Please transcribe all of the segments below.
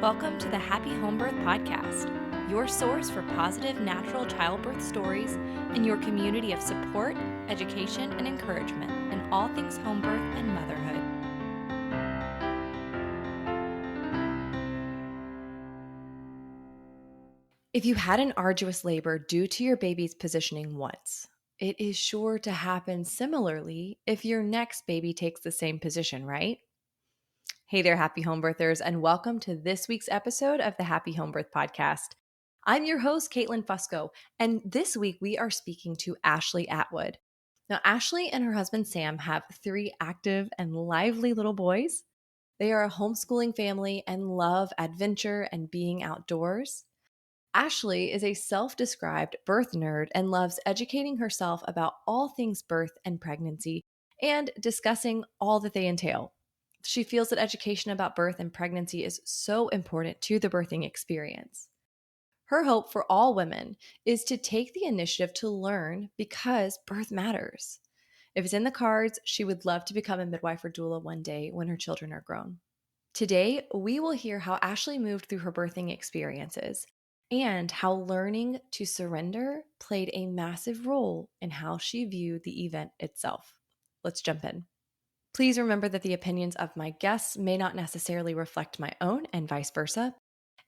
Welcome to the Happy Homebirth podcast, your source for positive natural childbirth stories and your community of support, education, and encouragement in all things homebirth and motherhood. If you had an arduous labor due to your baby's positioning once, it is sure to happen similarly if your next baby takes the same position, right? Hey there, happy homebirthers, and welcome to this week's episode of the Happy Homebirth podcast. I'm your host, Caitlin Fusco, and this week we are speaking to Ashley Atwood. Now, Ashley and her husband Sam have 3 active and lively little boys. They are a homeschooling family and love adventure and being outdoors. Ashley is a self-described birth nerd and loves educating herself about all things birth and pregnancy and discussing all that they entail. She feels that education about birth and pregnancy is so important to the birthing experience. Her hope for all women is to take the initiative to learn because birth matters. If it's in the cards, she would love to become a midwife or doula one day when her children are grown. Today, we will hear how Ashley moved through her birthing experiences and how learning to surrender played a massive role in how she viewed the event itself. Let's jump in. Please remember that the opinions of my guests may not necessarily reflect my own and vice versa.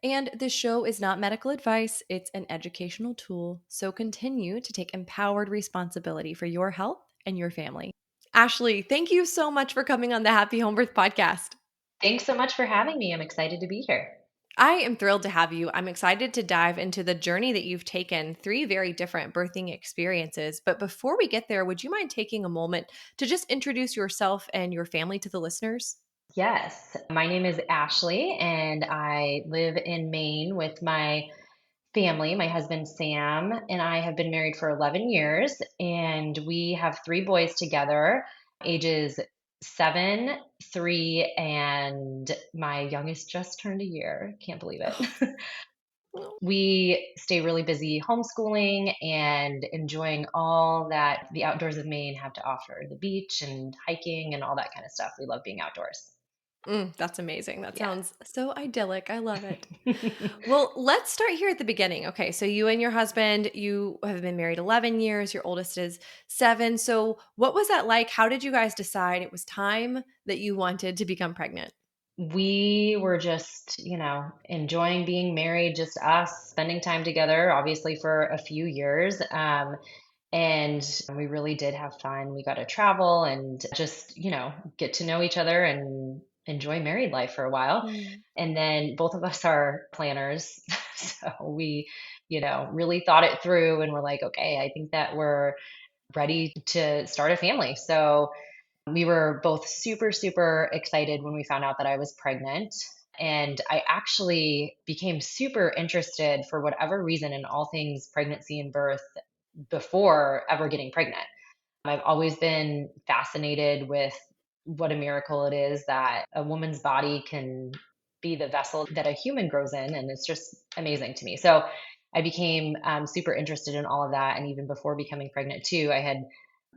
And this show is not medical advice, it's an educational tool. So continue to take empowered responsibility for your health and your family. Ashley, thank you so much for coming on the Happy Homebirth podcast. Thanks so much for having me. I'm excited to be here. I am thrilled to have you. I'm excited to dive into the journey that you've taken, 3 very different birthing experiences. But before we get there, would you mind taking a moment to just introduce yourself and your family to the listeners? Yes, my name is Ashley, and I live in Maine with my family. My husband Sam and I have been married for 11 years, and we have 3 boys together, ages 7, 3, and my youngest just turned a year. Can't believe it. We stay really busy homeschooling and enjoying all that the outdoors of Maine have to offer, the beach and hiking and all that kind of stuff. We love being outdoors. That's amazing. That Yeah. sounds so idyllic. I love it. Well, let's start here at the beginning. Okay, so you and your husband, you have been married 11 years. Your oldest is 7. So what was that like? How did you guys decide it was time that you wanted to become pregnant? We were just, enjoying being married, just us spending time together, obviously for a few years. And we really did have fun. We got to travel and just, get to know each other and enjoy married life for a while. Mm. And then both of us are planners. So we, really thought it through and we're like, okay, I think that we're ready to start a family. So we were both super, super excited when we found out that I was pregnant. And I actually became super interested for whatever reason in all things pregnancy and birth before ever getting pregnant. I've always been fascinated with what a miracle it is that a woman's body can be the vessel that a human grows in. And it's just amazing to me. So I became super interested in all of that. And even before becoming pregnant, too, I had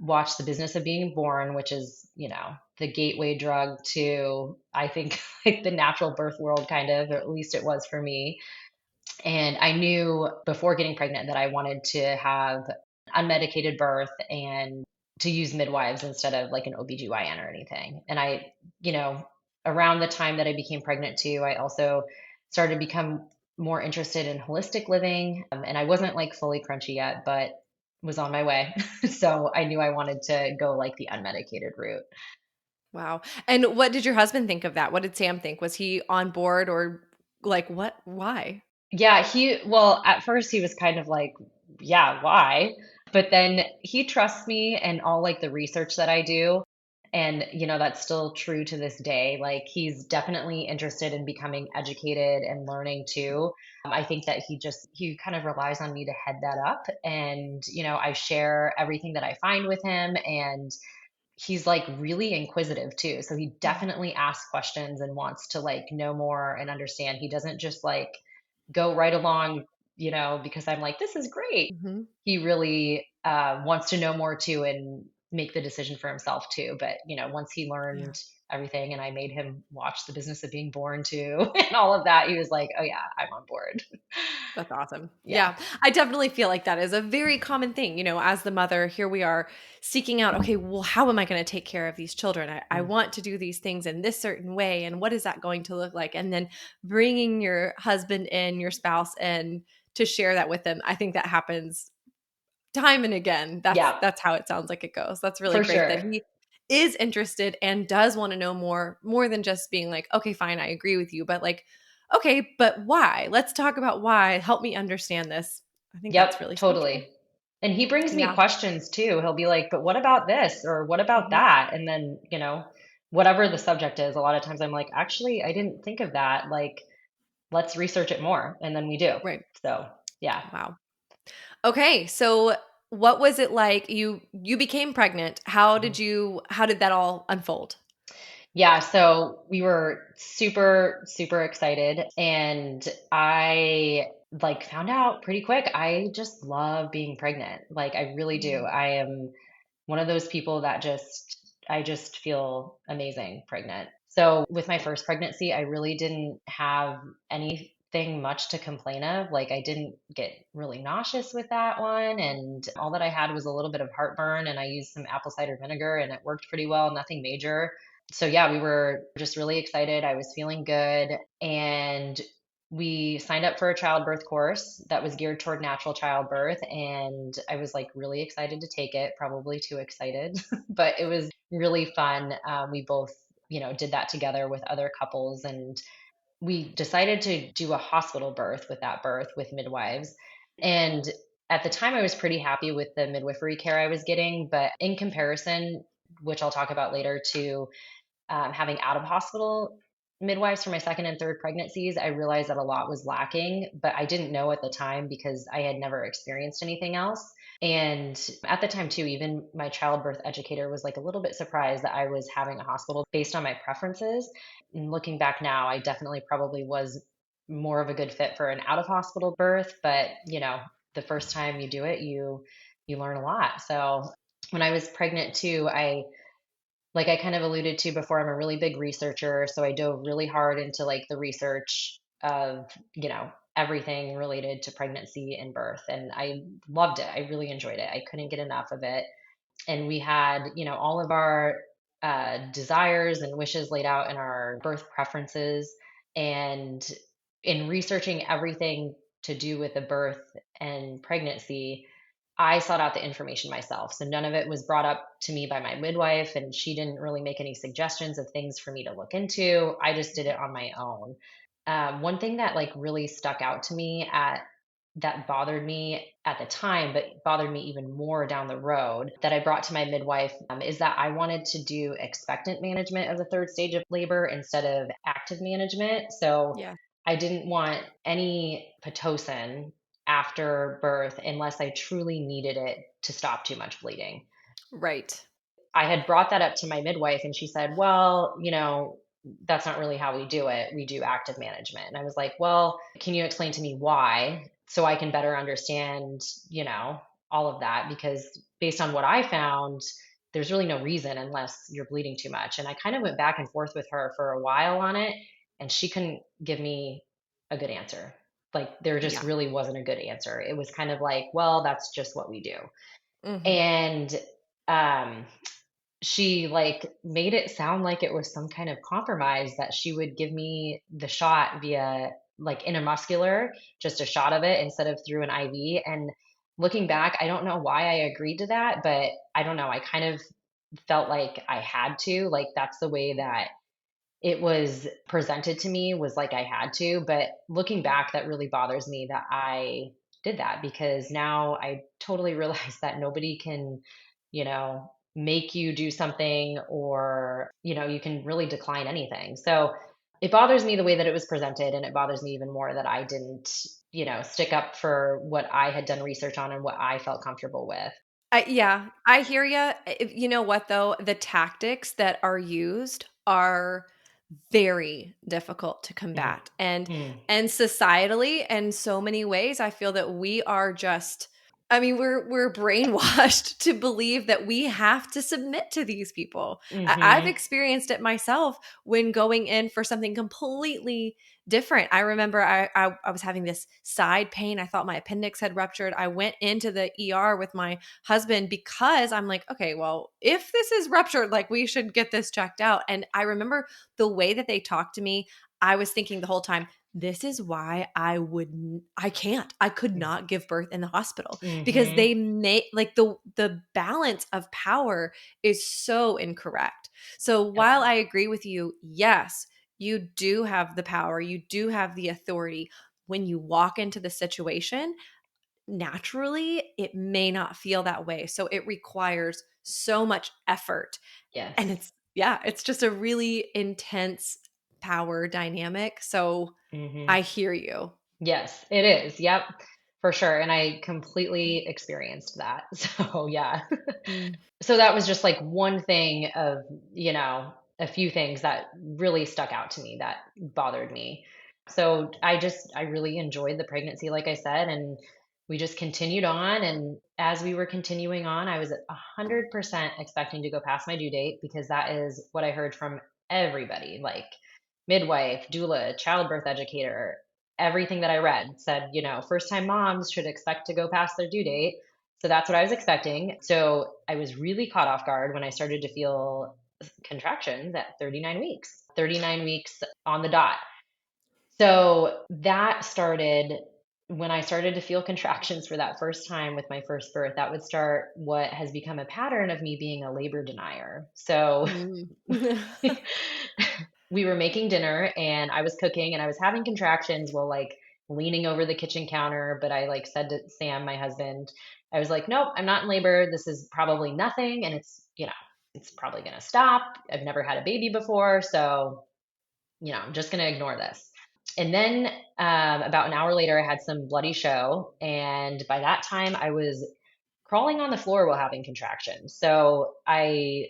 watched The Business of Being Born, which is, the gateway drug to, I think, like the natural birth world, kind of, or at least it was for me. And I knew before getting pregnant that I wanted to have unmedicated birth and to use midwives instead of like an OBGYN or anything. And I, around the time that I became pregnant too, I also started to become more interested in holistic living. And I wasn't like fully crunchy yet, but was on my way. So I knew I wanted to go like the unmedicated route. Wow. And what did your husband think of that? What did Sam think? Was he on board or like what? Why? Yeah, well, at first he was kind of like, yeah, why? But then he trusts me and all like the research that I do. And, that's still true to this day. Like, he's definitely interested in becoming educated and learning too. I think that he kind of relies on me to head that up. And, I share everything that I find with him. And he's like really inquisitive too. So he Mm. definitely asks questions and wants to like know more and understand. He doesn't just like go right along, because I'm like, this is great. Mhm. He really wants to know more too and make the decision for himself too. But, once he Yeah. learned everything and I made him watch The Business of Being Born too and all of that, he was like, "Oh yeah, I'm on board." That's awesome. Yeah. Yeah. I definitely feel like that is a very common thing. As the mother, here we are seeking out, okay, well, how am I going to take care of these children? I Mm. want to do these things in this certain way. And what is that going to look like? And then bringing your husband in, your spouse in to share that with them. I think that happens time and again. That's Yeah, that's how it sounds like it goes. That's really for great that sure. he is interested and does want to know more than just being like, okay, fine, I agree with you, but like, okay, but why? Let's talk about why. Help me understand this. I think that's Yep, really central. totally. And he brings me Yeah. questions too. He'll be like, "But what about this?" or "What about Mhm. that?" And then, whatever the subject is, a lot of times I'm like, "Actually, I didn't think of that. Like, let's research it more." And then we do. Right. So, yeah. Wow. Okay, so what was it like? You became pregnant. How did that all unfold? Yeah, so we were super, super excited. And I like found out pretty quick. I just love being pregnant. Like, I really do. Mhm. I am one of those people that I just feel amazing pregnant. So with my first pregnancy, I really didn't have anything much to complain of. Like, I didn't get really nauseous with that one. And all that I had was a little bit of heartburn, and I used some apple cider vinegar and it worked pretty well, nothing major. So yeah, we were just really excited. I was feeling good. And we signed up for a childbirth course that was geared toward natural childbirth. And I was like really excited to take it, probably too excited, but it was really fun. We both, did that together with other couples. And we decided to do a hospital birth with that birth with midwives. And at the time, I was pretty happy with the midwifery care I was getting. But in comparison, which I'll talk about later, to having out of hospital midwives for my second and third pregnancies, I realized that a lot was lacking, but I didn't know at the time because I had never experienced anything else. And at the time, too, even my childbirth educator was like a little bit surprised that I was having a hospital based on my preferences. And looking back now, I definitely probably was more of a good fit for an out of hospital birth, but the first time you do it, you learn a lot. So when I was pregnant too, like I kind of alluded to before, I'm a really big researcher. So I dove really hard into like the research of, everything related to pregnancy and birth. And I loved it. I really enjoyed it. I couldn't get enough of it. And we had, all of our desires and wishes laid out in our birth preferences. And in researching everything to do with the birth and pregnancy, I sought out the information myself. So none of it was brought up to me by my midwife, and she didn't really make any suggestions of things for me to look into. I just did it on my own. One thing that like really stuck out to me at that bothered me at the time, but bothered me even more down the road, that I brought to my midwife, is that I wanted to do expectant management of the third stage of labor instead of active management. So Yeah. I didn't want any Pitocin after birth unless I truly needed it to stop too much bleeding. Right. I had brought that up to my midwife, and she said, "Well, that's not really how we do it. We do active management." And I was like, "Well, can you explain to me why so I can better understand, all of that? Because based on what I found, there's really no reason unless you're bleeding too much." And I kind of went back and forth with her for a while on it, and she couldn't give me a good answer. Like, there just Yeah. really wasn't a good answer. It was kind of like, "Well, that's just what we do." Mhm. And um she like made it sound like it was some kind of compromise that she would give me the shot via like intramuscular, just a shot of it instead of through an IV. And looking back, I don't know why I agreed to that, but I don't know. I kind of felt like I had to. Like, that's the way that it was presented to me, was like I had to. But looking back, that really bothers me that I did that, because now I totally realize that nobody can, make you do something, or, you can really decline anything. So it bothers me the way that it was presented. And it bothers me even more that I didn't, stick up for what I had done research on and what I felt comfortable with. Yeah, I hear you. You know what though? The tactics that are used are very difficult to Mm, combat. And mm, societally, in so many ways, I feel that we are just I mean, we're brainwashed to believe that we have to submit to these people. I've Hmm. experienced it myself when going in for something completely different. I remember I was having this side pain. I thought my appendix had ruptured. I went into the ER with my husband because I'm like, okay, well, if this is ruptured, like we should get this checked out. And I remember the way that they talked to me. I was thinking the whole time, this is why I can't. I could not give birth in the hospital because Hmm. they make like the balance of power is so incorrect. So Yep. while I agree with you, yes, you do have the power, you do have the authority. When you walk into the situation, naturally it may not feel that way. So it requires so much effort. And Yes. it's yeah, it's just a really intense power dynamic. So Hmm. I hear you. Yes, it is. Yep, for sure. And I completely experienced that. So, yeah. Mm, So that was just like one thing of, a few things that really stuck out to me that bothered me. So I really enjoyed the pregnancy, like I said, and we just continued on. And as we were continuing on, I was at 100% expecting to go past my due date because that is what I heard from everybody, like midwife, doula, childbirth educator, everything that I read said, first time moms should expect to go past their due date. So that's what I was expecting. So I was really caught off guard when I started to feel contractions at 39 weeks on the dot. So that started when I started to feel contractions for that first time with my first birth. That would start what has become a pattern of me being a labor denier. So mm. we were making dinner and I was cooking and I was having contractions while like leaning over the kitchen counter. But I like said to Sam, my husband, I was like, nope, I'm not in labor. This is probably nothing. And it's probably going to stop. I've never had a baby before. So, I'm just going to ignore this. And then about an hour later, I had some bloody show. And by that time, I was crawling on the floor while having contractions. So I,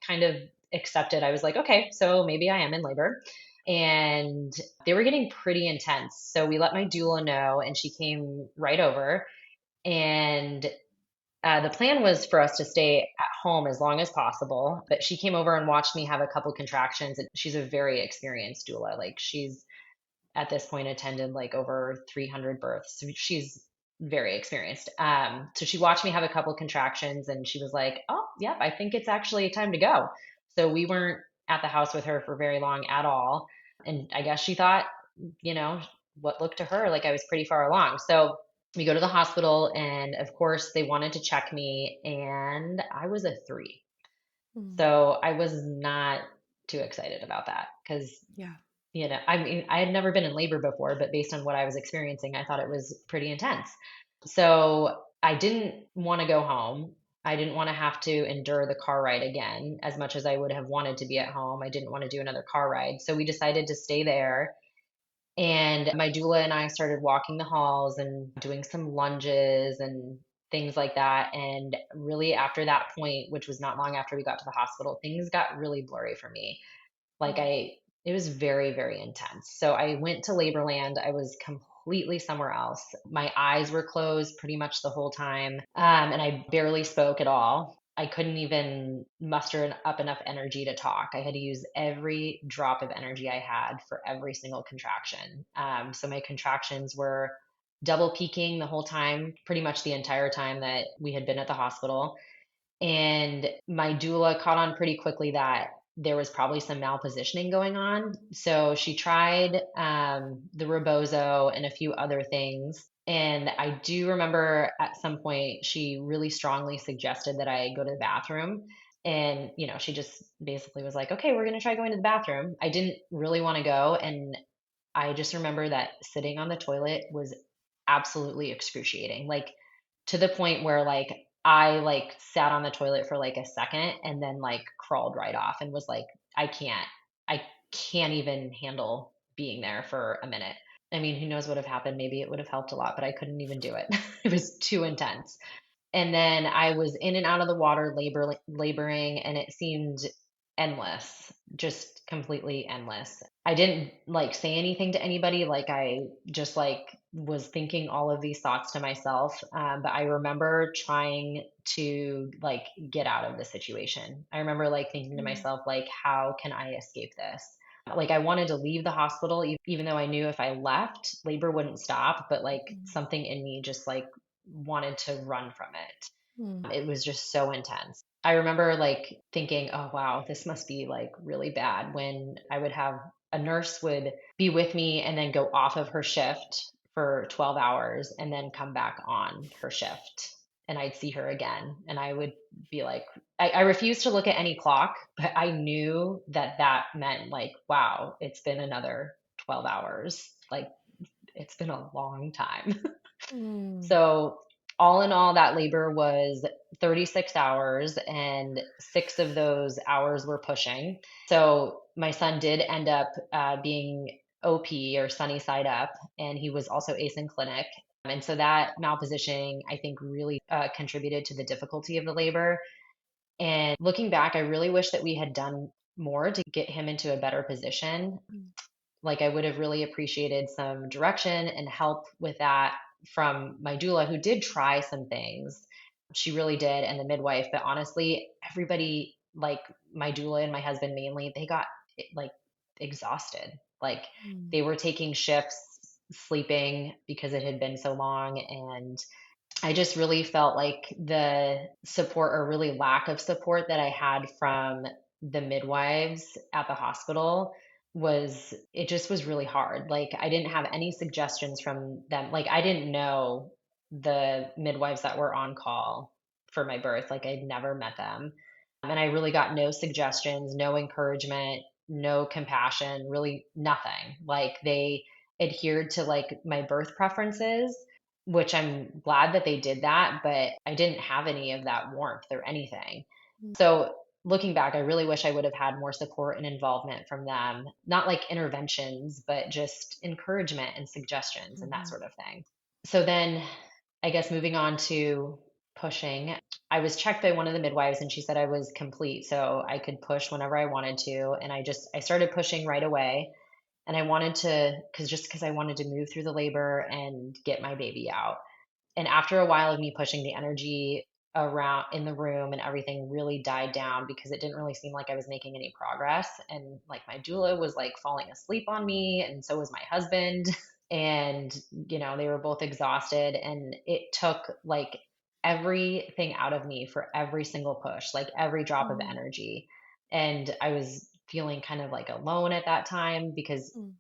kind of accepted. I was like, okay, so maybe I am in labor. And they were getting pretty intense. So we let my doula know, and she came right over. And the plan was for us to stay at home as long as possible. But she came over and watched me have a couple contractions. And she's a very experienced doula. Like she's at this point attended like over 300 births. So she's very experienced. So she watched me have a couple contractions and she was like, oh, yep, I think it's actually time to go. So we weren't at the house with her for very long at all. And I guess she thought, you know, what looked to her like I was pretty far along. So we go to the hospital and of course they wanted to check me and I was a 3. Mm, So I was not too excited about that because yeah. I mean, I had never been in labor before, but based on what I was experiencing, I thought it was pretty intense. So I didn't want to go home. I didn't want to have to endure the car ride again as much as I would have wanted to be at home. I didn't want to do another car ride. So we decided to stay there. And my doula and I started walking the halls and doing some lunges and things like that. And really, after that point, which was not long after we got to the hospital, things got really blurry for me. Like Mm, it was very, very intense. So I went to Laborland. I was completely somewhere else. My eyes were closed pretty much the whole time. And I barely spoke at all. I couldn't even muster up enough energy to talk. I had to use every drop of energy I had for every single contraction. So my contractions were double peaking the whole time, pretty much the entire time that we had been at the hospital. And my doula caught on pretty quickly that there was probably some malpositioning going on. So she tried the rebozo and a few other things. And I do remember at some point she really strongly suggested that I go to the bathroom. And, she just basically was like, okay, we're going to try going to the bathroom. I didn't really want to go. And I just remember that sitting on the toilet was absolutely excruciating. Like to the point where like I like sat on the toilet for like a second and then like crawled right off and was like, I can't, I can't even handle being there for a minute. I mean, who knows what would have happened? Maybe it would have helped a lot, but I couldn't even do it. It was too intense. And then I was in and out of the water laboring, and it seemed endless, just completely endless. I didn't like say anything to anybody. Like I just like was thinking all of these thoughts to myself. But I remember trying to like get out of the situation. I remember like thinking to Mm, myself, like, how can I escape this? Like I wanted to leave the hospital, even though I knew if I left, labor wouldn't stop. But like mm, something in me just like wanted to run from it. mm, It was just so intense. I remember like thinking, oh wow, this must be like really bad when I would have a nurse would be with me and then go off of her shift for 12 hours and then come back on her shift. And I'd see her again. And I would be like, I refused to look at any clock, but I knew that that meant like, wow, it's been another 12 hours. Like, it's been a long time. mm, So, all in all, that labor was 36 hours, and 6 of those hours were pushing. So, my son did end up being OP or sunny side up, and he was also ACE in clinic. And so, that malpositioning, I think, really contributed to the difficulty of the labor. And looking back, I really wish that we had done more to get him into a better position. mm, Like I would have really appreciated some direction and help with that from my doula, who did try some things. She really did, and the midwife. But honestly, everybody, like my doula and my husband mainly, they got like exhausted. Like mm, they were taking shifts, sleeping because it had been so long. And I just really felt like the support or really lack of support that I had from the midwives at the hospital was it just was really hard. Like I didn't have any suggestions from them. Like I didn't know the midwives that were on call for my birth. Like I'd never met them. And I really got no suggestions, no encouragement, no compassion, really nothing. Like they adhered to like my birth preferences, which I'm glad that they did that, but I didn't have any of that warmth or anything. mm, So looking back, I really wish I would have had more support and involvement from them, not like interventions, but just encouragement and suggestions and that mhm, sort of thing. So then I guess moving on to pushing, I was checked by one of the midwives and she said I was complete, so I could push whenever I wanted to. And I started pushing right away. And I wanted to, because I wanted to move through the labor and get my baby out. And after a while of me pushing, the energy around in the room and everything really died down because it didn't really seem like I was making any progress. And like my doula was like falling asleep on me, and so was my husband. And, they were both exhausted. And it took like everything out of me for every single push, like every drop of mm, energy. And I was feeling kind of like alone at that time because mm,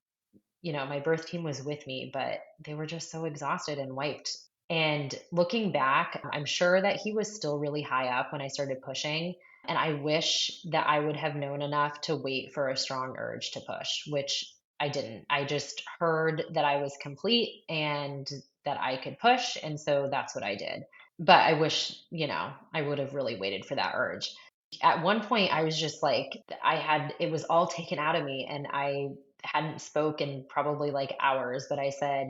my birth team was with me, but they were just so exhausted and wiped. And looking back, I'm sure that he was still really high up when I started pushing. And I wish that I would have known enough to wait for a strong urge to push, which I didn't. I just heard that I was complete and that I could push. And so that's what I did. But I wish, I would have really waited for that urge. At one point, I was just like, it was all taken out of me. And I hadn't spoken probably like hours, but I said,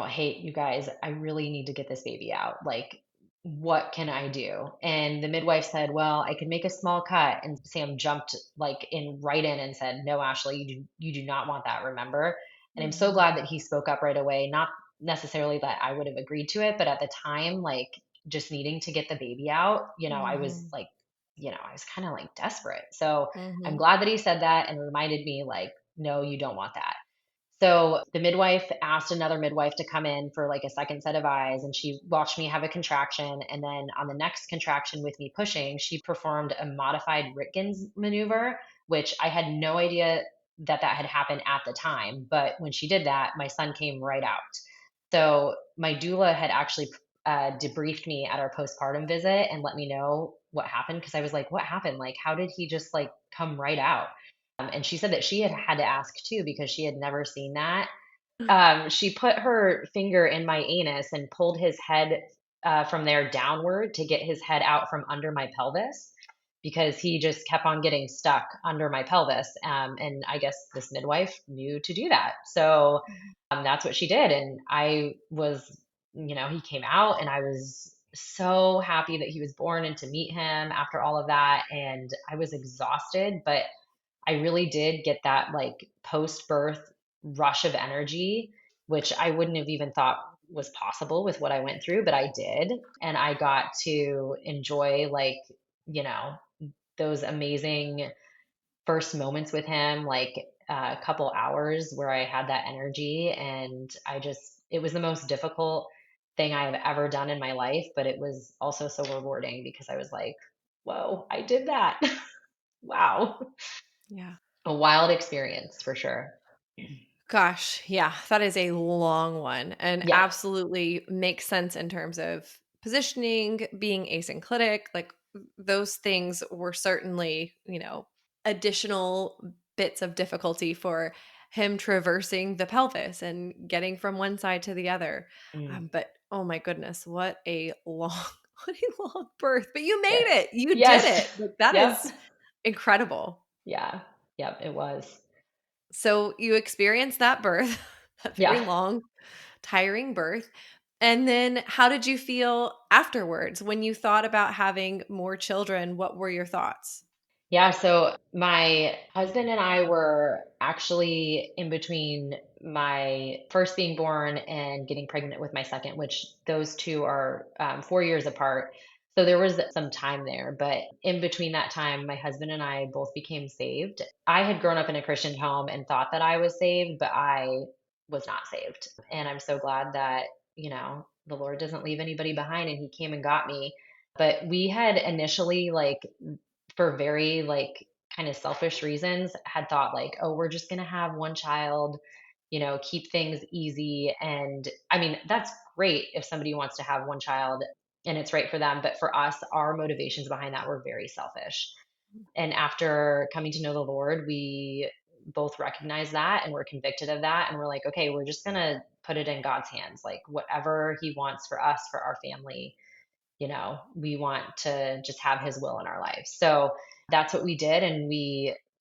hey, you guys, I really need to get this baby out. Like, what can I do? And the midwife said, well, I could make a small cut. And Sam jumped like right in and said, no, Ashley, you do not want that, remember? And I'm so mhm, glad that he spoke up right away. Not necessarily that I would have agreed to it, but at the time, like just needing to get the baby out, I was mhm, like, I was kind of like desperate. So I'm mhm, glad that he said that and reminded me, like, no, you don't want that. So the midwife asked another midwife to come in for like a second set of eyes, and she watched me have a contraction. And then on the next contraction with me pushing, she performed a modified Ritkins maneuver, which I had no idea that that had happened at the time. But when she did that, my son came right out. So my doula had actually debriefed me at our postpartum visit and let me know what happened because I was like, what happened? Like, how did he just like come right out? And she said that she had had to ask too because she had never seen that. She put her finger in my anus and pulled his head from there downward to get his head out from under my pelvis because he just kept on getting stuck under my pelvis. And I guess this midwife knew to do that. So mhm, that's what she did. And I was, he came out and I was so happy that he was born and to meet him after all of that. And I was exhausted, but I really did get that like post birth rush of energy, which I wouldn't have even thought was possible with what I went through, but I did. And I got to enjoy like, you know, those amazing first moments with him, like a couple hours where I had that energy. And it was the most difficult thing I have ever done in my life, but it was also so rewarding because I was like, whoa, I did that. Wow. Yeah. A wild experience for sure. Gosh, yeah, that is a long one and Yeah. absolutely makes sense in terms of positioning, being asynclitic. Like those things were certainly, additional bits of difficulty for him traversing the pelvis and getting from one side to the other. Mm. But oh my goodness, what a long, what a long birth. But you made Yes. it. You did Yes. it. Like that Yep. is incredible. Yeah. Yep. It was. So you experienced that birth, that very Yeah. long, tiring birth. And then how did you feel afterwards when you thought about having more children? What were your thoughts? Yeah, so my husband and I were actually in between my first being born and getting pregnant with my second, which those two are 4 years apart. So there was some time there, but in between that time, my husband and I both became saved. I had grown up in a Christian home and thought that I was saved, but I was not saved. And I'm so glad that, the Lord doesn't leave anybody behind and he came and got me. But we had initially like for very like kind of selfish reasons had thought like, oh, we're just going to have one child, keep things easy. And I mean, that's great if somebody wants to have one child and it's right for them. But for us, our motivations behind that were very selfish. And after coming to know the Lord, we both recognize that and we're convicted of that. And we're like, okay, we're just going to put it in God's hands. Like whatever he wants for us, for our family, we want to just have his will in our lives. So that's what we did. And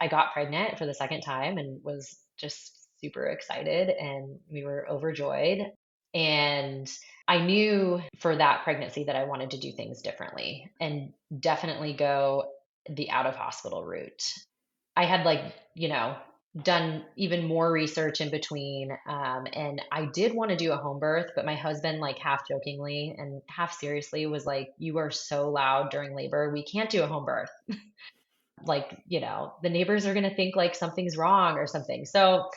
I got pregnant for the second time and was just super excited and we were overjoyed. And I knew for that pregnancy that I wanted to do things differently and definitely go the out of hospital route. I had done even more research in between. And I did want to do a home birth, but my husband, like half jokingly and half seriously, was like, you are so loud during labor. We can't do a home birth. Like, the neighbors are going to think like something's wrong or something. So,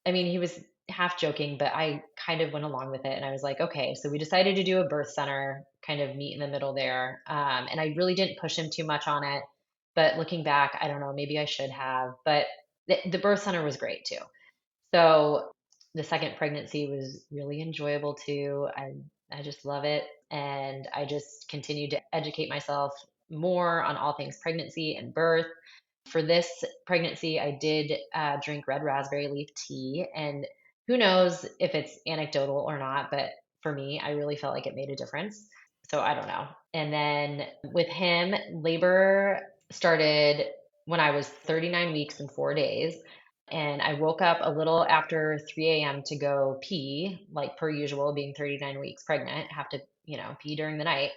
I mean, he was half joking, but I kind of went along with it. And I was like, okay, so we decided to do a birth center, kind of meet in the middle there. And I really didn't push him too much on it. But looking back, I don't know, maybe I should have. But the birth center was great too. So the second pregnancy was really enjoyable too. I just love it. And I just continued to educate myself more on all things pregnancy and birth. For this pregnancy, I did drink red raspberry leaf tea. And who knows if it's anecdotal or not, but for me, I really felt like it made a difference. So I don't know. And then with him, labor started when I was 39 weeks and 4 days. And I woke up a little after 3 a.m. to go pee, like per usual, being 39 weeks pregnant, have to, pee during the night.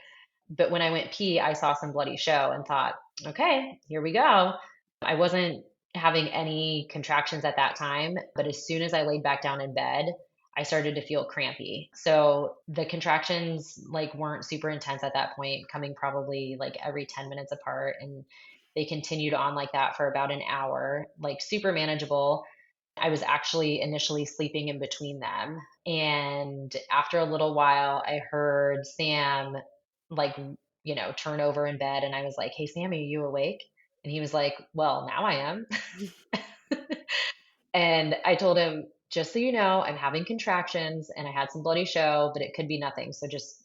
But when I went pee, I saw some bloody show and thought, okay, here we go. I wasn't having any contractions at that time, but as soon as I laid back down in bed, I started to feel crampy. So the contractions like weren't super intense at that point, coming probably like every 10 minutes apart. And they continued on like that for about an hour, like super manageable. I was actually initially sleeping in between them. And after a little while, I heard Sam like, turn over in bed. And I was like, hey, Sammy, are you awake? And he was like, well, now I am. And I told him, just so you know, I'm having contractions and I had some bloody show, but it could be nothing. So just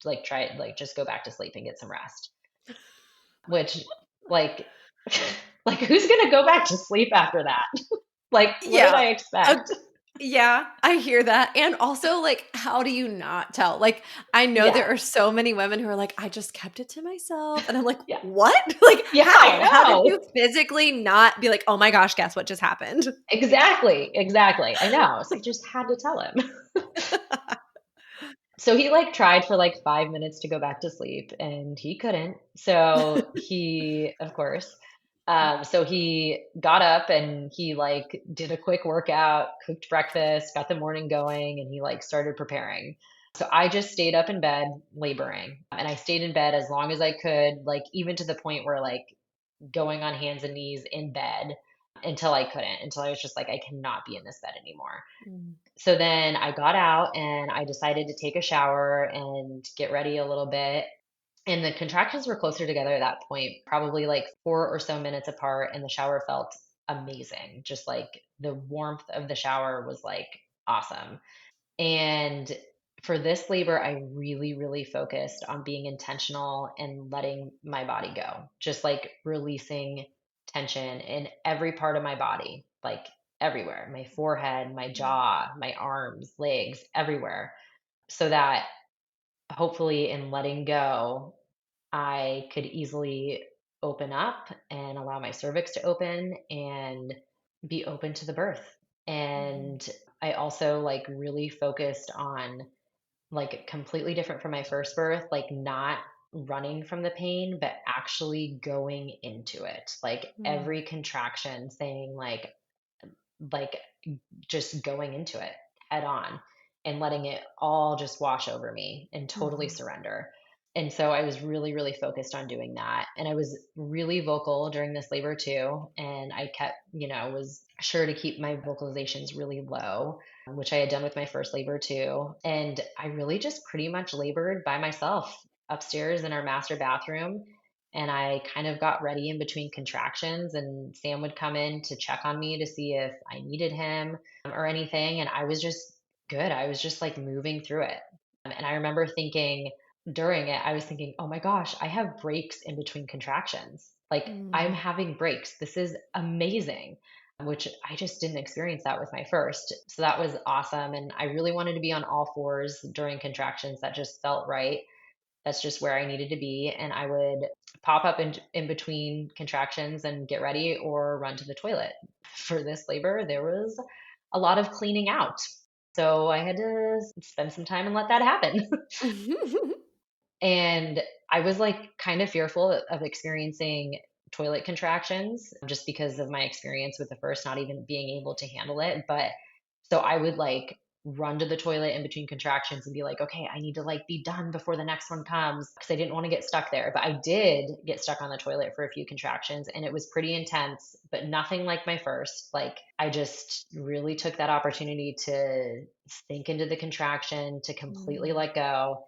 like try it, like just go back to sleep and get some rest. Which, like, like who's gonna go back to sleep after that? Like, what did Yeah. I expect? Yeah, I hear that. And also, like, how do you not tell? Like, I know Yeah, there are so many women who are like, I just kept it to myself. And I'm like, yeah, what? Like, yeah. I how? How did know. you physically not be like, oh my gosh, guess what just happened? Exactly, exactly. I know. So I just had to tell him. So he like tried for like 5 minutes to go back to sleep and he couldn't. So he, of course, so he got up and he like did a quick workout, cooked breakfast, got the morning going, and he like started preparing. So I just stayed up in bed laboring and I stayed in bed as long as I could, like even to the point where like going on hands and knees in bed until I couldn't, until I was just like, I cannot be in this bed anymore. Mm. So then I got out and I decided to take a shower and get ready a little bit. And the contractions were closer together at that point, probably like 4 or so minutes apart. And the shower felt amazing. Just like the warmth of the shower was like awesome. And for this labor, I really, really focused on being intentional and letting my body go, just like releasing tension in every part of my body, like everywhere, my forehead, my jaw, my arms, legs, everywhere, so that hopefully in letting go, I could easily open up and allow my cervix to open and be open to the birth. Mm. And I also like really focused on like completely different from my first birth, like not running from the pain, but actually going into it. Like Mm. every contraction saying like just going into it head on and letting it all just wash over me and totally Mhm. surrender. And so I was really, really focused on doing that. And I was really vocal during this labor too. And I kept, was sure to keep my vocalizations really low, which I had done with my first labor too. And I really just pretty much labored by myself upstairs in our master bathroom. And I kind of got ready in between contractions, and Sam would come in to check on me to see if I needed him or anything. And I was just good. I was just like moving through it. And I remember thinking during it, I was thinking, oh my gosh, I have breaks in between contractions. Like I'm Mm. having breaks. This is amazing, which I just didn't experience that with my first. So that was awesome. And I really wanted to be on all fours during contractions. That just felt right. That's just where I needed to be. And I would pop up in between contractions and get ready or run to the toilet. For this labor, there was a lot of cleaning out. So I had to spend some time and let that happen. And I was like kind of fearful of experiencing toilet contractions just because of my experience with the first not even being able to handle it. But so I would like run to the toilet in between contractions and be like, okay, I need to like be done before the next one comes because I didn't want to get stuck there. But I did get stuck on the toilet for a few contractions and it was pretty intense, but nothing like my first. Like I just really took that opportunity to sink into the contraction, to completely Mm. let go,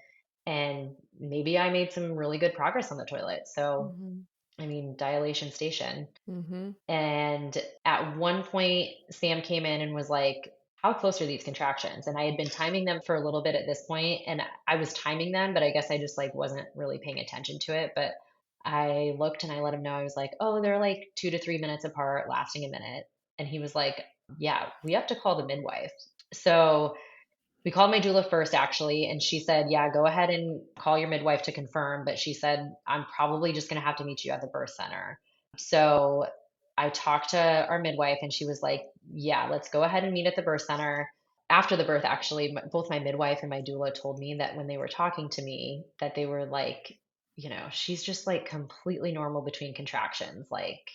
and maybe I made some really good progress on the toilet. So, Mhm. I mean, dilation station. Mhm. And at one point, Sam came in and was like, how close are these contractions? And I had been timing them for a little bit at this point, and I was timing them, but I guess I just like wasn't really paying attention to it. But I looked and I let him know, I was like, oh, they're like 2 to 3 minutes apart, lasting a minute. And he was like, yeah, we have to call the midwife. So we called my doula first, actually, and she said, yeah, go ahead and call your midwife to confirm. But she said, I'm probably just going to have to meet you at the birth center. So I talked to our midwife, and she was like, yeah, let's go ahead and meet at the birth center. After the birth, actually, both my midwife and my doula told me that when they were talking to me, that they were like, she's just like completely normal between contractions. Like,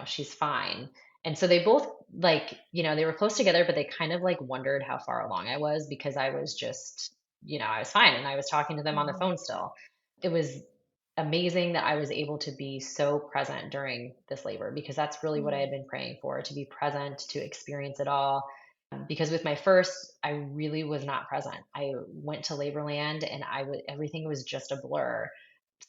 she's fine. And so they both like, they were close together, but they kind of like wondered how far along I was because I was just, I was fine and I was talking to them on the Mhm. phone still. It was amazing that I was able to be so present during this labor because that's really what I Mm. had been praying for, to be present, to experience it all. Because with my first, I really was not present. I went to Laborland and everything was just a blur.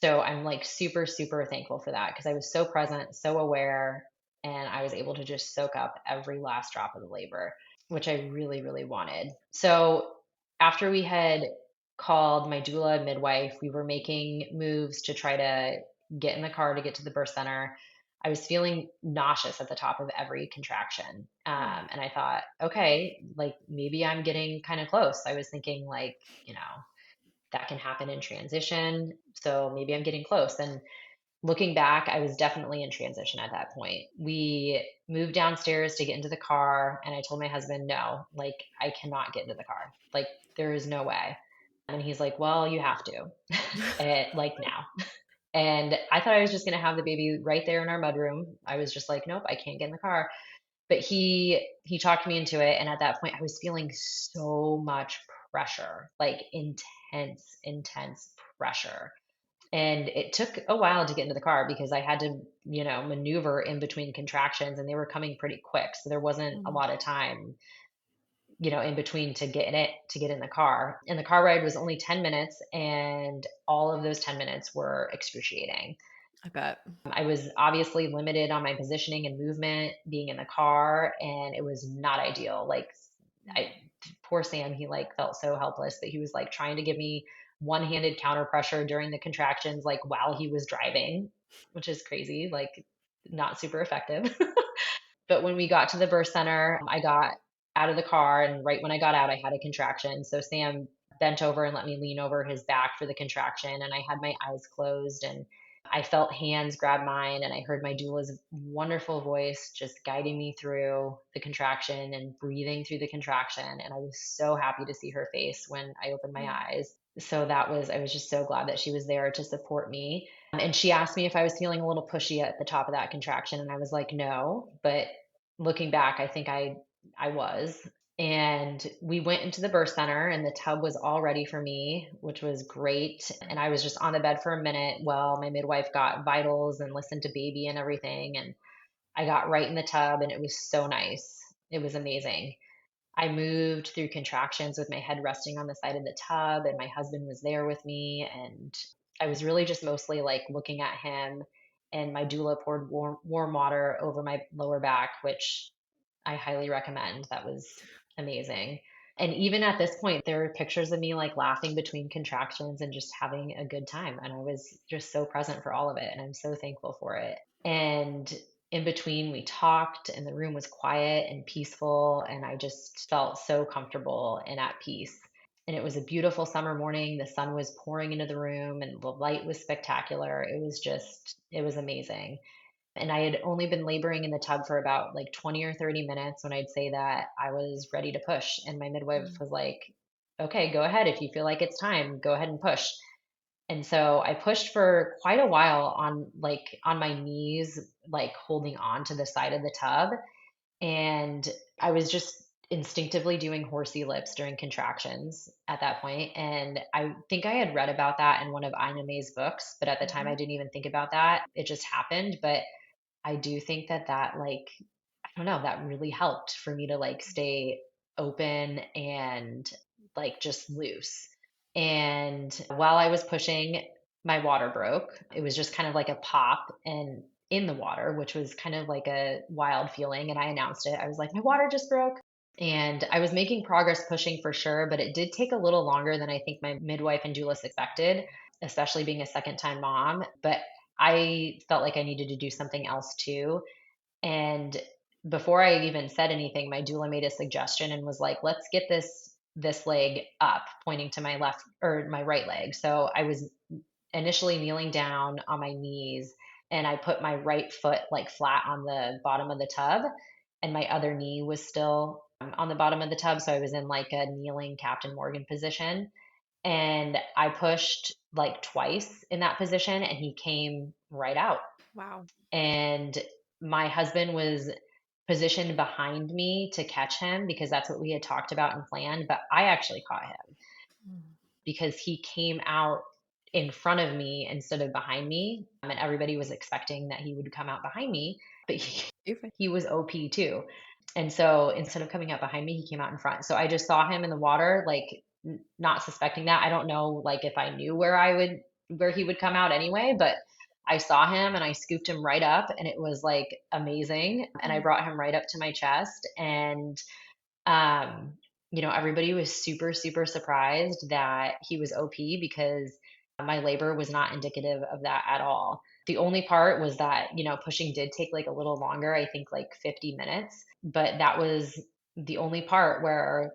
So I'm like super, super thankful for that because I was so present, so aware, and I was able to just soak up every last drop of the labor, which I really, really wanted. So after we had called my doula and midwife, we were making moves to try to get in the car to get to the birth center. I was feeling nauseous at the top of every contraction. Mm. And I thought, okay, like maybe I'm getting kind of close. I was thinking, like, that can happen in transition. So maybe I'm getting close. And looking back, I was definitely in transition at that point. We moved downstairs to get into the car, and I told my husband, no, like, I cannot get into the car. Like, there is no way. And he's like, well, you have to, like now. And I thought I was just going to have the baby right there in our mudroom. I was just like, nope, I can't get in the car. But he talked me into it. And at that point, I was feeling so much pressure, like intense pressure. And it took a while to get into the car because I had to, maneuver in between contractions and they were coming pretty quick. So there wasn't a Mm, lot of time, in between to get in the car. And the car ride was only 10 minutes and all of those 10 minutes were excruciating. I bet. I was obviously limited on my positioning and movement being in the car, and it was not ideal. Like, I, poor Sam, he like felt so helpless, but he was like trying to give me one-handed counter pressure during the contractions, like while he was driving, which is crazy, like not super effective. But when we got to the birth center, I got out of the car, and right when I got out, I had a contraction. So Sam bent over and let me lean over his back for the contraction, and I had my eyes closed, and I felt hands grab mine, and I heard my doula's wonderful voice just guiding me through the contraction and breathing through the contraction. And I was so happy to see her face when I opened my Mm. eyes. So I was just so glad that she was there to support me. And she asked me if I was feeling a little pushy at the top of that contraction. And I was like, no. But looking back, I think I was. And we went into the birth center, and the tub was all ready for me, which was great. And I was just on the bed for a minute while my midwife got vitals and listened to baby and everything. And I got right in the tub, and it was so nice. It was amazing. I moved through contractions with my head resting on the side of the tub, and my husband was there with me. And I was really just mostly like looking at him. And my doula poured warm water over my lower back, which I highly recommend. That was amazing. And even at this point, there were pictures of me like laughing between contractions and just having a good time. And I was just so present for all of it. And I'm so thankful for it. And in between, we talked, and the room was quiet and peaceful. And I just felt so comfortable and at peace. And it was a beautiful summer morning. The sun was pouring into the room, and the light was spectacular. It was amazing. And I had only been laboring in the tub for about like 20 or 30 minutes when I'd say that I was ready to push. And my midwife Mm. was like, okay, go ahead. If you feel like it's time, go ahead and push. And so I pushed for quite a while on my knees, like holding on to the side of the tub. And I was just instinctively doing horsey lips during contractions at that point. And I think I had read about that in one of Ina May's books, but at the time I Mhm. didn't even think about that. It just happened. But I do think like, I don't know, that really helped for me to like stay open and like just loose. And while I was pushing, my water broke. It was just kind of like a pop and in the water, which was kind of like a wild feeling. And I announced it. I was like, my water just broke. And I was making progress pushing for sure, but it did take a little longer than I think my midwife and doula expected, especially being a second time mom. But I felt like I needed to do something else too. And before I even said anything, my doula made a suggestion and was like, let's get this leg up, pointing to my left or my right leg. So I was initially kneeling down on my knees, and I put my right foot like flat on the bottom of the tub, and my other knee was still on the bottom of the tub. So I was in like a kneeling Captain Morgan position. And I pushed like twice in that position, and he came right out. Wow. And my husband was positioned behind me to catch him because that's what we had talked about and planned. But I actually caught him Mm. because he came out in front of me instead of behind me. And everybody was expecting that he would come out behind me, but You're fine. he was OP too. And so instead of coming out behind me, he came out in front. So I just saw him in the water, like not suspecting that. I don't know, like if I knew where he would come out anyway, but I saw him and I scooped him right up, and it was like amazing. And I Mm. brought him right up to my chest, and um, everybody was super, super surprised that he was OP because my labor was not indicative of that at all. The only part was that, pushing did take like a little longer, I think like 50 minutes, but that was the only part where,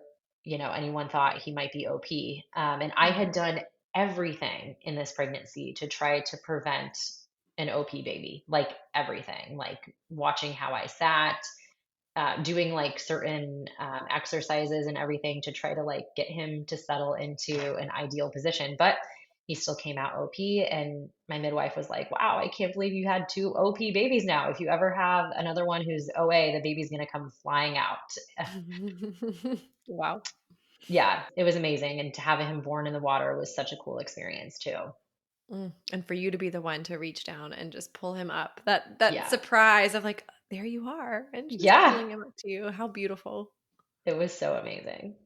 anyone thought he might be OP. And I had Mhm. done everything in this pregnancy to try to prevent an OP baby, like everything, like watching how I sat, doing like certain exercises and everything to try to like get him to settle into an ideal position. But he still came out OP. And my midwife was like, wow, I can't believe you had two OP babies now. If you ever have another one who's OA, the baby's going to come flying out. Wow. Yeah, it was amazing. And to have him born in the water was such a cool experience too. And for you to be the one to reach down and just pull him up. That Yeah. surprise of like, there you are, and she's Yeah. pulling him up to you. How beautiful. It was so amazing.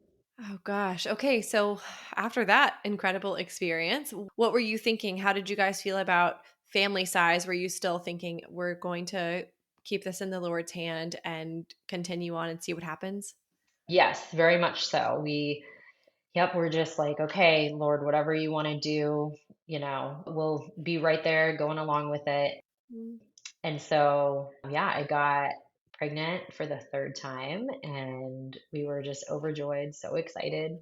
Oh gosh. Okay, so after that incredible experience, what were you thinking? How did you guys feel about family size? Were you still thinking we're going to keep this in the Lord's hand and continue on and see what happens? Yes, very much so. Yep, we're just like, okay, Lord, whatever you want to do, we'll be right there going along with it. Mm. And so, yeah, I got pregnant for the third time and we were just overjoyed, so excited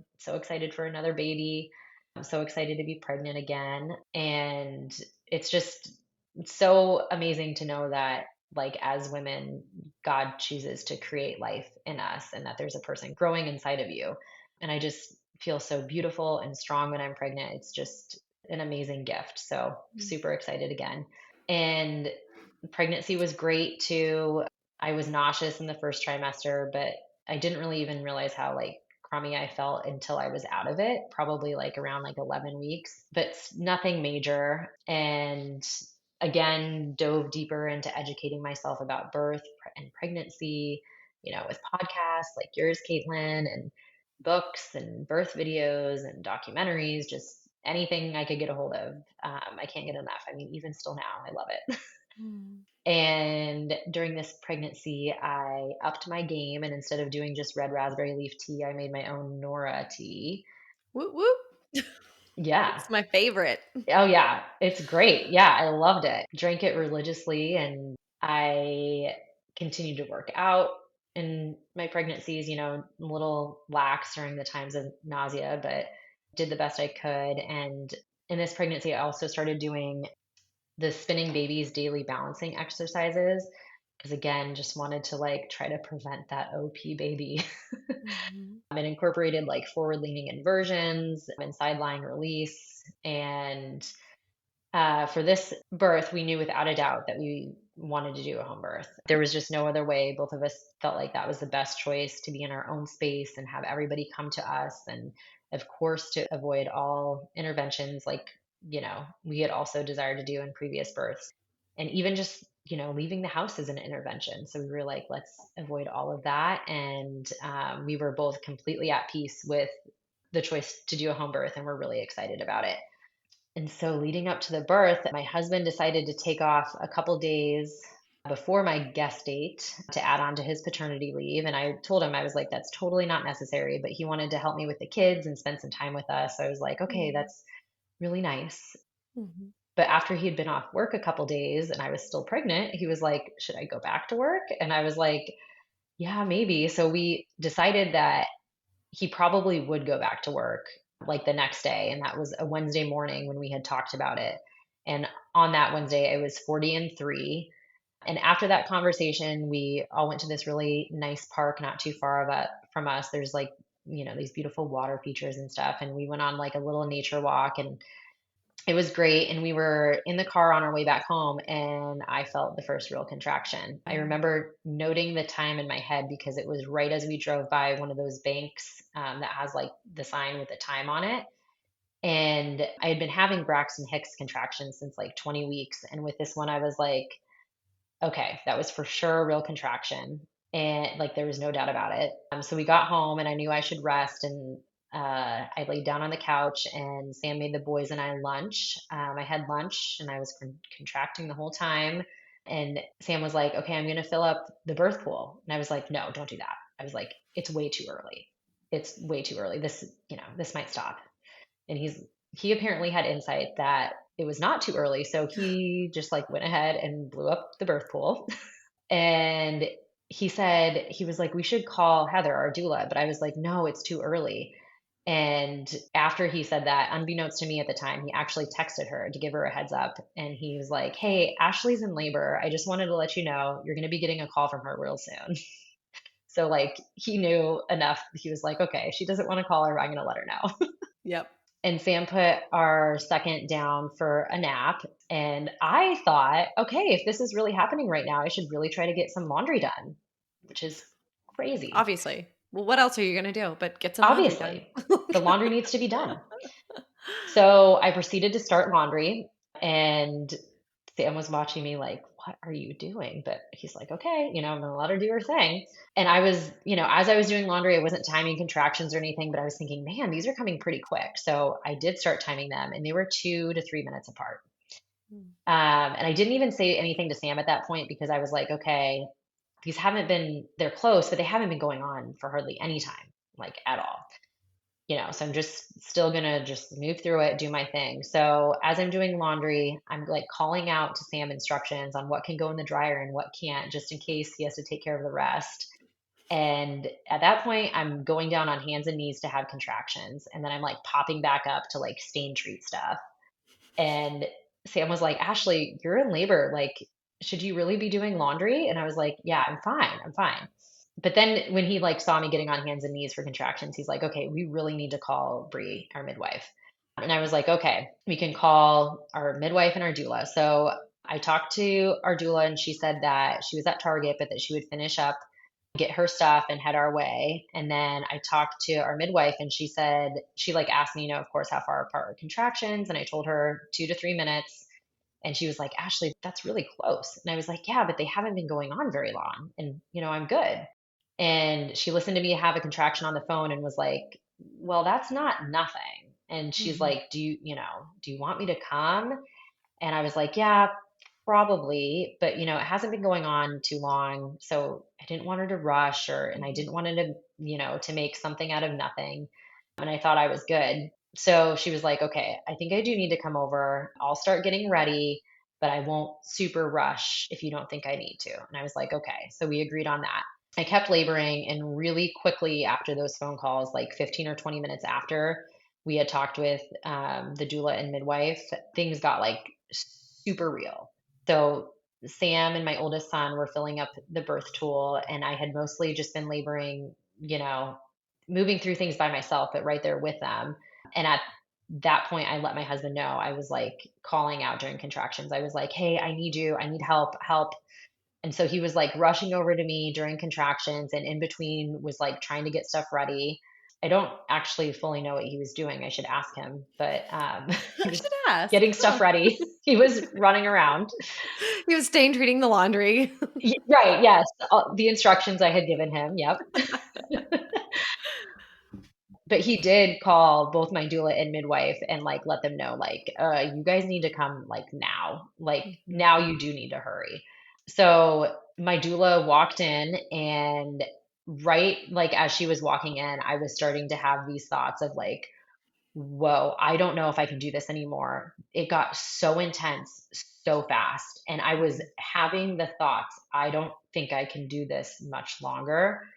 for another baby. I'm so excited to be pregnant again. And it's just so amazing to know that, like, as women, God chooses to create life in us and that there's a person growing inside of you. And I just feel so beautiful and strong when I'm pregnant. It's just an amazing gift. So, super excited again. And pregnancy was great too. I was nauseous in the first trimester, but I didn't really even realize how like crummy I felt until I was out of it, probably like around like 11 weeks, but nothing major. And again, dove deeper into educating myself about birth and pregnancy, with podcasts like yours, Caitlin, and books and birth videos and documentaries, just anything I could get a hold of. I can't get enough. I mean, even still now, I love it. Mm. And during this pregnancy, I upped my game. And instead of doing just red raspberry leaf tea, I made my own Nora tea. Whoop whoop. Yeah. It's my favorite. Oh, yeah. It's great. Yeah. I loved it. Drank it religiously. And I continued to work out in my pregnancies, a little lax during the times of nausea, but did the best I could. And in this pregnancy, I also started doing the spinning babies daily balancing exercises because again just wanted to like try to prevent that op baby. Mhm. And incorporated like forward leaning inversions and side lying release. And for this birth we knew without a doubt that we wanted to do a home birth. There was just no other way. Both of us felt like that was the best choice, to be in our own space and have everybody come to us, and of course to avoid all interventions like we had also desired to do in previous births. And even just leaving the house is an intervention, so we were like, let's avoid all of that. And we were both completely at peace with the choice to do a home birth, and we're really excited about it. And so leading up to the birth, my husband decided to take off a couple days before my guest date to add on to his paternity leave. And I told him, I was like, that's totally not necessary, but he wanted to help me with the kids and spend some time with us. So I was like, okay, Mhm. that's really nice. Mhm. But after he'd been off work a couple days and I was still pregnant, he was like, should I go back to work? And I was like, yeah, maybe. So we decided that he probably would go back to work like the next day. And that was a Wednesday morning when we had talked about it. And on that Wednesday, it was 40 and 3. And after that conversation, we all went to this really nice park not too far from us. There's like, these beautiful water features and stuff. And we went on like a little nature walk, and it was great. And we were in the car on our way back home, and I felt the first real contraction. I Mm. remember noting the time in my head because it was right as we drove by one of those banks that has like the sign with the time on it. And I had been having Braxton Hicks contractions since like 20 weeks. And with this one, I was like, okay, that was for sure a real contraction. And like there was no doubt about it. So we got home and I knew I should rest. And I laid down on the couch and Sam made the boys and I lunch. I had lunch and I was contracting the whole time. And Sam was like, okay, I'm going to fill up the birth pool. And I was like, no, don't do that. I was like, it's way too early. It's way too early. This might stop. And he apparently had insight that it was not too early. So he just like went ahead and blew up the birth pool. And he was like, we should call Heather, our doula. But I was like, no, it's too early. And after he said that, unbeknownst to me at the time, he actually texted her to give her a heads up. And he was like, hey, Ashley's in labor. I just wanted to let you know you're going to be getting a call from her real soon. So like he knew enough. He was like, okay, she doesn't want to call her. I'm going to let her know. Yep. And Sam put our second down for a nap. And I thought, okay, if this is really happening right now, I should really try to get some laundry done, which is crazy. Obviously. Well, what else are you going to do but get some laundry done? Obviously, the laundry needs to be done. So I proceeded to start laundry, and Sam was watching me like, what are you doing? But he's like, okay, I'm gonna let her do her thing. And I was, as I was doing laundry, I wasn't timing contractions or anything, but I was thinking, man, these are coming pretty quick. So I did start timing them, and they were 2 to 3 minutes apart. Mm. And I didn't even say anything to Sam at that point because I was like, okay, they're close, but they haven't been going on for hardly any time, like at all. So I'm just still gonna just move through it, do my thing. So as I'm doing laundry, I'm like calling out to Sam instructions on what can go in the dryer and what can't, just in case he has to take care of the rest. And at that point, I'm going down on hands and knees to have contractions. And then I'm like popping back up to like stain treat stuff. And Sam was like, Ashley, you're in labor. Like, should you really be doing laundry? And I was like, yeah, I'm fine. I'm fine. But then when he like saw me getting on hands and knees for contractions, he's like, okay, we really need to call Bree, our midwife. And I was like, okay, we can call our midwife and our doula. So I talked to our doula and she said that she was at Target, but that she would finish up, get her stuff and head our way. And then I talked to our midwife and she said, she like asked me, of course, how far apart are contractions? And I told her 2 to 3 minutes. And she was like, Ashley, that's really close. And I was like, yeah, but they haven't been going on very long. And, I'm good. And she listened to me have a contraction on the phone and was like, well, that's not nothing. And she's Mhm. like, do you want me to come? And I was like, yeah, probably. But, it hasn't been going on too long. So I didn't want her to rush and I Mhm. didn't want her to, to make something out of nothing. And I thought I was good. So she was like, okay, I think I do need to come over. I'll start getting ready, but I won't super rush if you don't think I need to. And I was like, okay. So we agreed on that. I kept laboring, and really quickly after those phone calls, like 15 or 20 minutes after we had talked with the doula and midwife, things got like super real. So Sam and my oldest son were filling up the birth tool, and I had mostly just been laboring, moving through things by myself, but right there with them. And at that point, I let my husband know. I was like calling out during contractions. I was like, hey, I need you. I need help, help. And so he was like rushing over to me during contractions and in between was like trying to get stuff ready. I don't actually fully know what he was doing. I should ask him, but he I was should ask. getting stuff ready. He was running around. He was stain treating the laundry. Right. Yes. The instructions I had given him. Yep. But he did call both my doula and midwife and like let them know like you guys need to come like now, like Mhm. now you do need to hurry. So my doula walked in, and right like as she was walking in, I was starting to have these thoughts of like, whoa, I don't know if I can do this anymore. It got so intense so fast, and I was having the thoughts, I don't think I can do this much longer.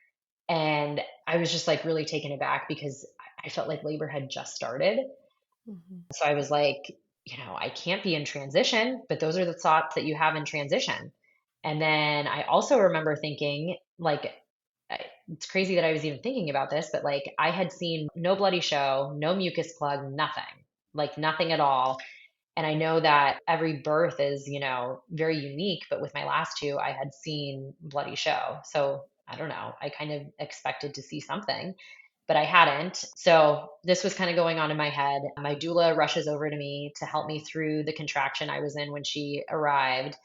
And I was just like really taken aback because I felt like labor had just started. Mhm. So I was like, I can't be in transition, but those are the thoughts that you have in transition. And then I also remember thinking, like, it's crazy that I was even thinking about this, but like I had seen no bloody show, no mucus plug, nothing, like nothing at all. And I know that every birth is, very unique, but with my last two, I had seen bloody show. So I don't know. I kind of expected to see something, but I hadn't. So this was kind of going on in my head. My doula rushes over to me to help me through the contraction I was in when she arrived.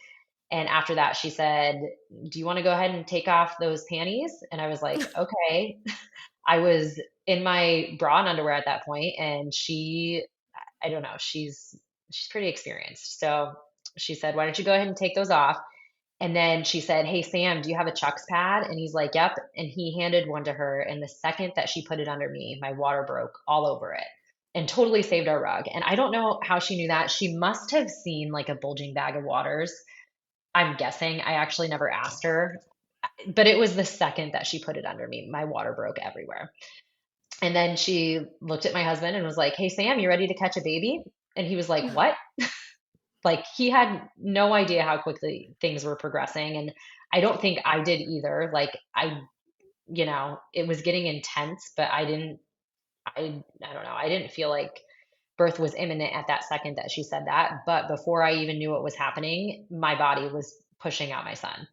And after that, she said, do you want to go ahead and take off those panties? And I was like, okay. I was in my bra and underwear at that point, and I don't know, she's pretty experienced. So she said, why don't you go ahead and take those off? And then she said, hey, Sam, do you have a Chucks pad? And he's like, yep. And he handed one to her. And the second that she put it under me, my water broke all over it and totally saved our rug. And I don't know how she knew that. She must have seen like a bulging bag of waters. I'm guessing. I actually never asked her, but it was the second that she put it under me, my water broke everywhere. And then she looked at my husband and was like, hey, Sam, you ready to catch a baby? And he was like, what? Like he had no idea how quickly things were progressing. And I don't think I did either. Like it was getting intense, but I don't know. I didn't feel like birth was imminent at that second that she said that. But before I even knew what was happening, my body was pushing out my son.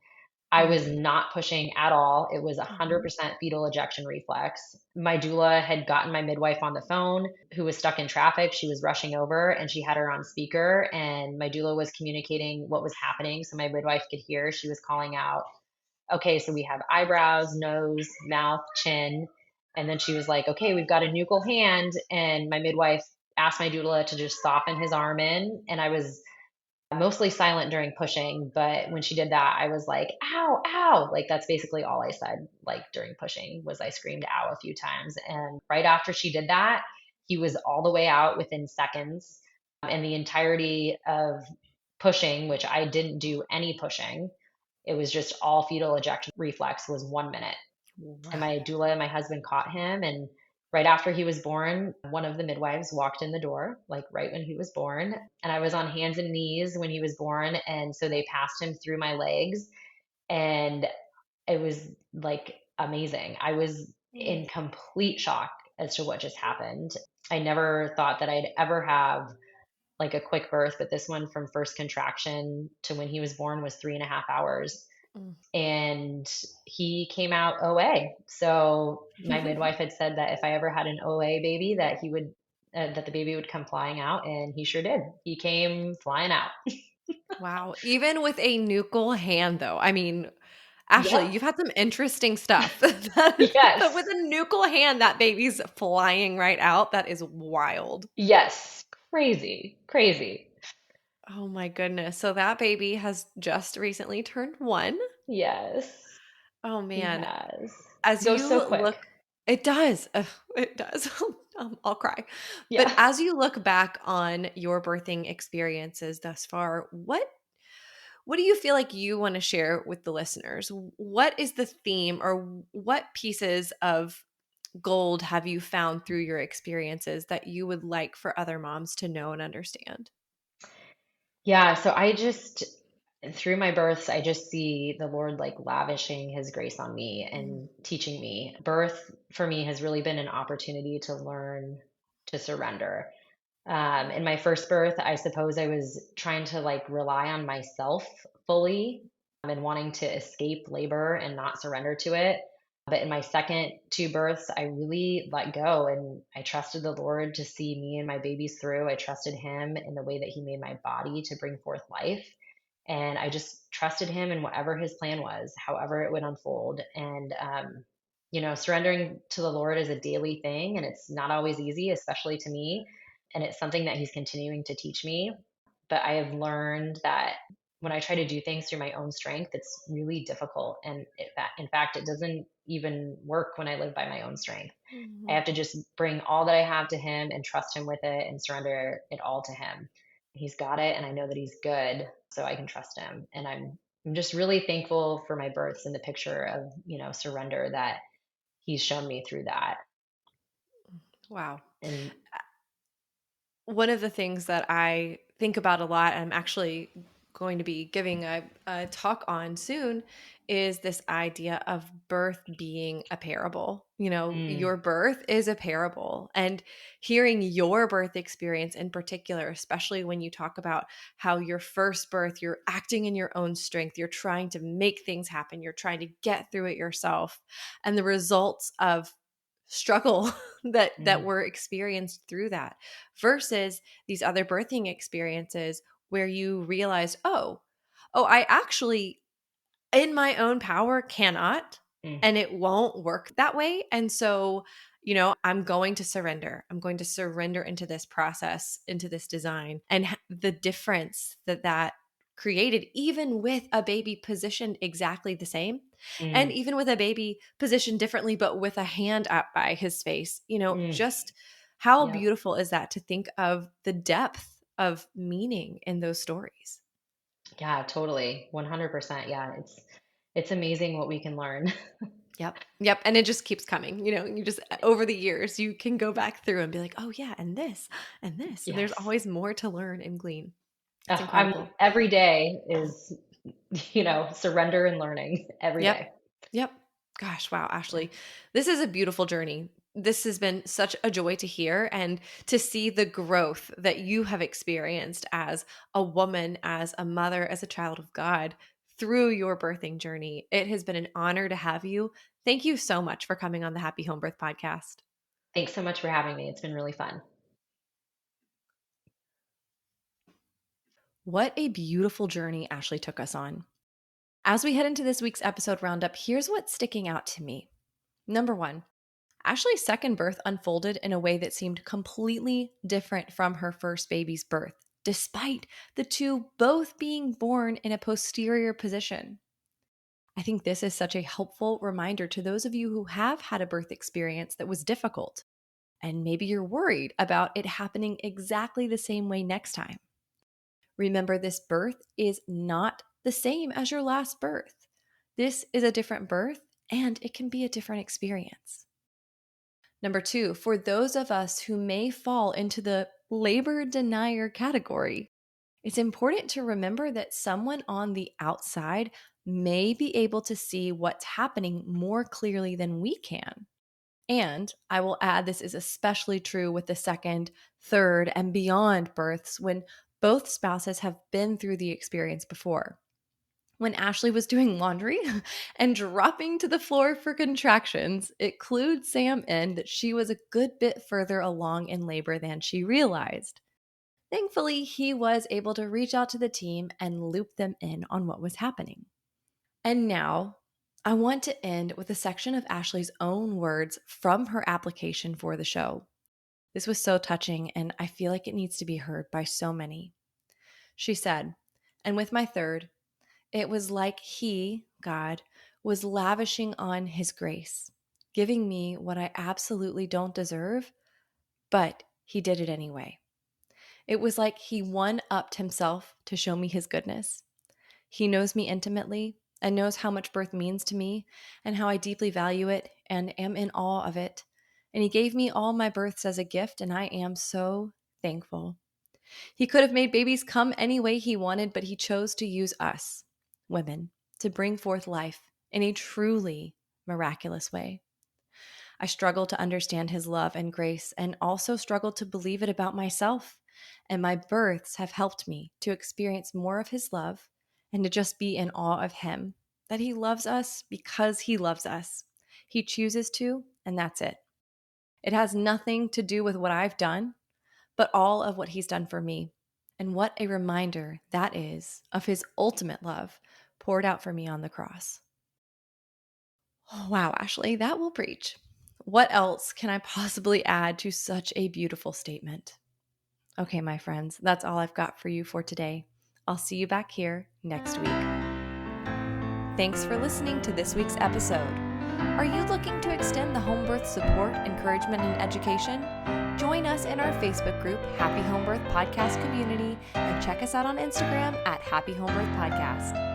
I was Mm. not pushing at all. It was Mhm. 100% fetal ejection reflex. My doula had gotten my midwife on the phone who was stuck in traffic. She was rushing over and she had her on speaker, and my doula was communicating what was happening so my midwife could hear. She was calling out, okay, so we have eyebrows, nose, mouth, chin. And then she was like, okay, we've got a nuchal hand. And my midwife asked my doula to just soften his arm in. And I was mostly silent during pushing, but when she did that, I was like, ow, ow. Like that's basically all I said, like during pushing, was I screamed ow a few times. And right after she did that, he was all the way out within seconds. And the entirety of pushing, which I didn't do any pushing, it was just all fetal ejection reflex, was 1 minute. And Wow. my doula and my husband caught him. And right after he was born, one of the midwives walked in the door, like right when he was born. And I was on hands and knees when he was born. And so they passed him through my legs. And it was like amazing. I was Mm. in complete shock as to what just happened. I never thought that I'd ever have like a quick birth, but this one, from first contraction to when he was born, was 3.5 hours, Mm. and he came out OA. So my midwife had said that if I ever had an OA baby, that he would, that the baby would come flying out, and he sure did. He came flying out. Wow. Even with a nuchal hand, though. I mean, Ashley, Yep. you've had some interesting stuff. But with Yes. a nuchal hand, that baby's flying right out. That is wild. Yes. Crazy. Crazy. Oh my goodness. So that baby has just recently turned 1. Yes. Oh He man. has. As Goes you so quick. look, it does. Ugh, it does. I'll cry. But Yeah. as you look back on your birthing experiences thus far, what do you feel like you want to share with the listeners? What is the theme, or what pieces of gold have you found through your experiences that you would like for other moms to know and understand? Yeah. So I just, through my births, I just see the Lord like lavishing his grace on me Mm. and teaching me. Birth for me has really been an opportunity to learn to surrender. In my first birth, I suppose I was trying to like rely on myself fully, and wanting to escape labor and not surrender to it. But in my second two births, I really let go and I trusted the Lord to see me and my babies through. I trusted him in the way that he made my body to bring forth life. And I just trusted him in whatever his plan was, however it would unfold. And, surrendering to the Lord is a daily thing, and it's not always easy, especially to me. And it's something that he's continuing to teach me. But I have learned that when I try to do things through my own strength, it's really difficult. And in fact, it doesn't even work when I live by my own strength. I Mhm. have to just bring all that I have to him and trust him with it and surrender it all to him. He's got it, and I know that he's good, so I can trust him. And I'm just really thankful for my births and the picture of, surrender that he's shown me through that. Wow. And One of the things that I think about a lot, I'm actually going to be giving a talk on soon, is this idea of birth being a parable. mm, Your birth is a parable. And hearing your birth experience in particular, especially when you talk about how your first birth, you're acting in your own strength, you're trying to make things happen, you're trying to get through it yourself, and the results of struggle that mm, were experienced through that, versus these other birthing experiences where you realize, oh, I actually in my own power cannot, mm, and it won't work that way. And so, I'm going to surrender. I'm going to surrender into this process, into this design, and the difference that created, even with a baby positioned exactly the same, and mm, even with a baby positioned differently, but with a hand up by his face, mm. just how Yep. beautiful is that to think of the depth of meaning in those stories? Yeah, totally. 100%. Yeah, it's amazing what we can learn. Yep. Yep. And it just keeps coming. You just over the years, you can go back through and be like, oh, yeah, and this, and this. And there's Yes. always more to learn and glean. It's I'm incredible. every day is, surrender and learning every Yep. day. Yep. Gosh, wow, Yeah. Ashley, this is a beautiful journey. This has been such a joy to hear and to see the growth that you have experienced as a woman, as a mother, as a child of God through your birthing journey. It has been an honor to have you. Thank you so much for coming on the Happy Home Birth podcast. Thanks so much for having me. It's been really fun. What a beautiful journey Ashley took us on. As we head into this week's episode roundup, here's what's sticking out to me. Number one, Ashley's second birth unfolded in a way that seemed completely different from her first baby's birth, despite the two both being born in a posterior position. I think this is such a helpful reminder to those of you who have had a birth experience that was difficult, and maybe you're worried about it happening exactly the same way next time. Remember, this birth is not the same as your last birth. This is a different birth, and it can be a different experience. Number two, for those of us who may fall into the labor denier category, it's important to remember that someone on the outside may be able to see what's happening more clearly than we can. And I will add, this is especially true with the second, third, and beyond births when both spouses have been through the experience before. When Ashley was doing laundry and dropping to the floor for contractions, it clued Sam in that she was a good bit further along in labor than she realized. Thankfully, he was able to reach out to the team and loop them in on what was happening. And now, I want to end with a section of Ashley's own words from her application for the show. This was so touching, and I feel like it needs to be heard by so many. She said, "And with my third, it was like He, God, was lavishing on His grace, giving me what I absolutely don't deserve, but He did it anyway. It was like He one-upped Himself to show me His goodness. He knows me intimately and knows how much birth means to me and how I deeply value it and am in awe of it. And He gave me all my births as a gift, and I am so thankful. He could have made babies come any way He wanted, but He chose to use us, women, to bring forth life in a truly miraculous way. I struggle to understand His love and grace and also struggle to believe it about myself. And my births have helped me to experience more of His love and to just be in awe of Him, that He loves us because He loves us. He chooses to, and that's it. It has nothing to do with what I've done, but all of what He's done for me. And what a reminder that is of His ultimate love poured out for me on the cross." Oh, wow, Ashley, that will preach. What else can I possibly add to such a beautiful statement? Okay, my friends, that's all I've got for you for today. I'll see you back here next week. Thanks for listening to this week's episode. Are you looking to extend the home birth support, encouragement, and education? Join us in our Facebook group, Happy Home Birth Podcast Community, and check us out on Instagram at Happy Home Birth Podcast.